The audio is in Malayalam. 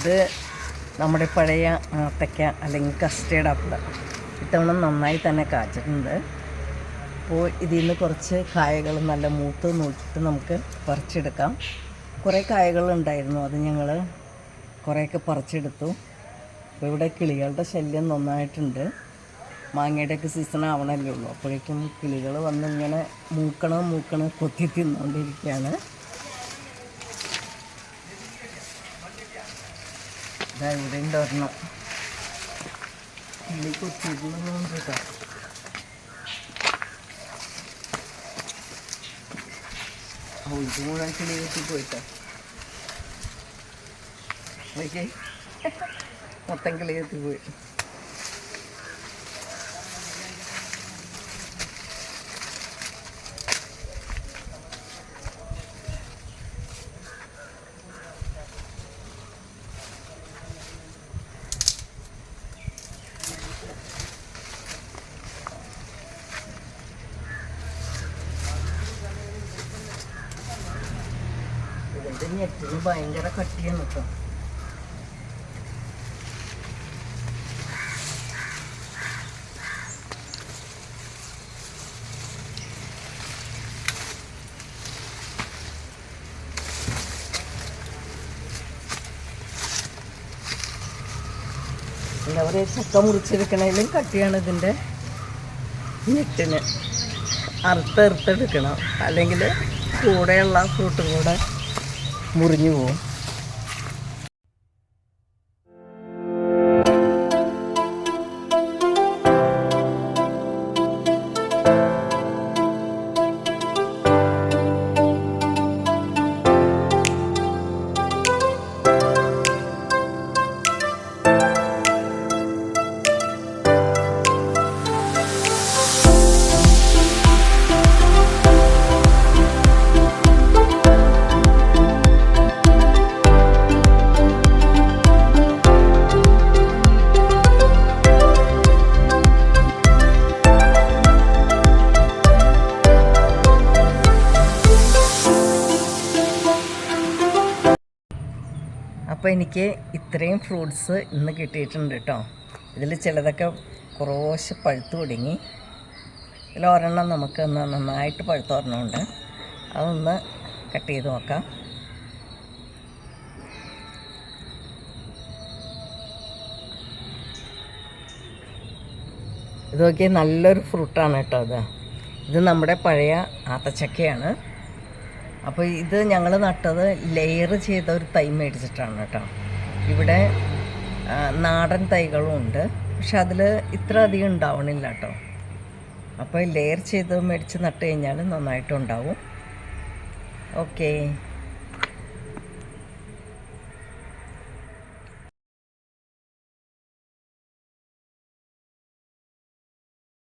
ഇത് നമ്മുടെ പഴയ ആത്തയ്ക്ക അല്ലെങ്കിൽ കസ്റ്റേർഡ് ആപ്പിൾ. ഇത്തവണ നന്നായി തന്നെ കാച്ചിട്ടുണ്ട്. അപ്പോൾ ഇതിൽ നിന്ന് കുറച്ച് കായകൾ നല്ല മൂത്ത് നോക്കിയിട്ട് നമുക്ക് പറിച്ചെടുക്കാം. കുറേ കായകളുണ്ടായിരുന്നു, അത് ഞങ്ങൾ കുറേയൊക്കെ പറിച്ചെടുത്തു. അപ്പോൾ ഇവിടെ കിളികളുടെ ശല്യം നന്നായിട്ടുണ്ട്. മാങ്ങയുടെയൊക്കെ സീസൺ ആവണല്ലേ ഉള്ളൂ. അപ്പോഴേക്കും കിളികൾ വന്നിങ്ങനെ മൂക്കണ കൊത്തി തിന്നുകൊണ്ടിരിക്കുകയാണ്. ഇതാ ഇവിടെ ഉണ്ട് ഒരെണ്ണം. കിളി കൊത്തിയിരുന്നുണ്ട് കേട്ടോ. ഇത് മുഴുവൻ കിളി കൊത്തി പോയിട്ടോ. ഓക്കെ, മൊത്തം കിളി കൊത്തി പോയി. ഇതിൻ്റെ ഞെട്ടിന് ഭയങ്കര കട്ടിയാണ് കേട്ടോ. എന്താ പറയുക, ചക്ക മുറിച്ചെടുക്കണേലും കട്ടിയാണ് ഇതിൻ്റെ ഞെട്ടിന്. അറുത്തെടുക്കണം, അല്ലെങ്കിൽ കൂടെയുള്ള ഫ്രൂട്ടും കൂടെ മുറിഞ്ഞു പോവും. അപ്പോൾ എനിക്ക് ഇത്രയും ഫ്രൂട്ട്സ് ഇന്ന് കിട്ടിയിട്ടുണ്ട് കേട്ടോ. ഇതിൽ ചിലതൊക്കെ കുറേശ്ശെ പഴുത്ത് തുടങ്ങി. ഇതിൽ ഒരെണ്ണം നമുക്ക് നന്നായിട്ട് പഴുത്ത ഒരെണ്ണമുണ്ട്, അതൊന്ന് കട്ട് ചെയ്ത് നോക്കാം. ഇത് നോക്കിയാൽ നല്ലൊരു ഫ്രൂട്ടാണ് കേട്ടോ. ഇത് നമ്മുടെ പഴയ ആത്തച്ചക്കയാണ്. അപ്പോൾ ഇത് ഞങ്ങൾ നട്ടത് ലെയർ ചെയ്ത ഒരു തൈ മേടിച്ചിട്ടാണ് കേട്ടോ. ഇവിടെ നാടൻ തൈകളും ഉണ്ട്, പക്ഷെ അതിൽ ഇത്ര അധികം ഉണ്ടാവണില്ല കേട്ടോ. അപ്പോൾ ലെയർ ചെയ്ത് മേടിച്ച് നട്ട് കഴിഞ്ഞാൽ നന്നായിട്ടുണ്ടാവും. ഓക്കേ.